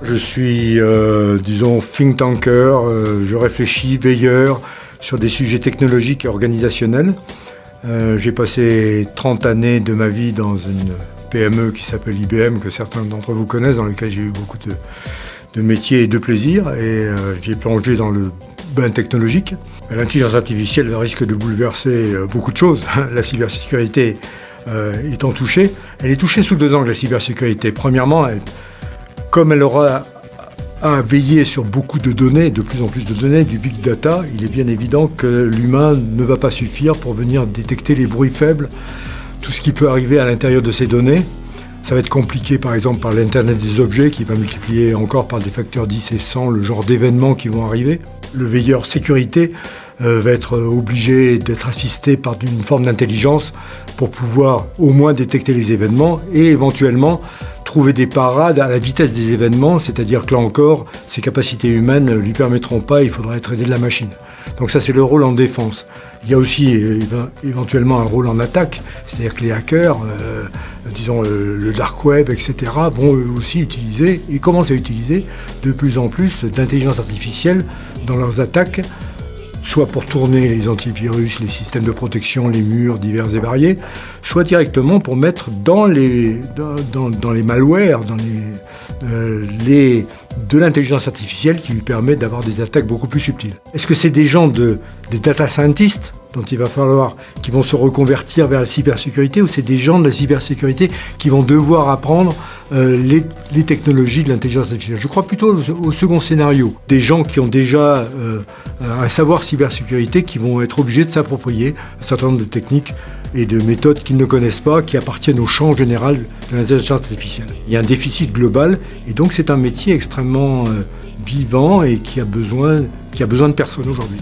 Je suis, disons, think tanker, je réfléchis, veilleur sur des sujets technologiques et organisationnels. J'ai passé 30 années de ma vie dans une PME qui s'appelle IBM, que certains d'entre vous connaissent, dans laquelle j'ai eu beaucoup de métiers et de plaisirs. Et j'ai plongé dans le bain technologique. L'intelligence artificielle risque de bouleverser beaucoup de choses. La cybersécurité étant touchée. Elle est touchée sous deux angles, la cybersécurité. Premièrement, comme elle aura à veiller sur beaucoup de données, de plus en plus de données, du big data, il est bien évident que l'humain ne va pas suffire pour venir détecter les bruits faibles, tout ce qui peut arriver à l'intérieur de ces données. Ça va être compliqué par exemple par l'Internet des objets qui va multiplier encore par des facteurs 10 et 100 le genre d'événements qui vont arriver. Le veilleur sécurité va être obligé d'être assisté par une forme d'intelligence pour pouvoir au moins détecter les événements et éventuellement trouver des parades à la vitesse des événements, c'est-à-dire que là encore, ses capacités humaines ne lui permettront pas, il faudra être aidé de la machine. Donc ça, c'est le rôle en défense. Il y a aussi éventuellement un rôle en attaque, c'est-à-dire que les hackers, disons le dark web, etc., vont eux aussi utiliser, et commencent à utiliser de plus en plus d'intelligence artificielle dans leurs attaques, soit pour tourner les antivirus, les systèmes de protection, les murs divers et variés, soit directement pour mettre dans les malwares, de l'intelligence artificielle qui lui permet d'avoir des attaques beaucoup plus subtiles. Est-ce que c'est des gens, des data scientists dont il va falloir, qui vont se reconvertir vers la cybersécurité, ou c'est des gens de la cybersécurité qui vont devoir apprendre les technologies de l'intelligence artificielle? Je crois plutôt au second scénario. Des gens qui ont déjà un savoir cybersécurité qui vont être obligés de s'approprier un certain nombre de techniques et de méthodes qu'ils ne connaissent pas, qui appartiennent au champ général de l'intelligence artificielle. Il y a un déficit global et donc c'est un métier extrêmement vivant et qui a besoin de personnes aujourd'hui.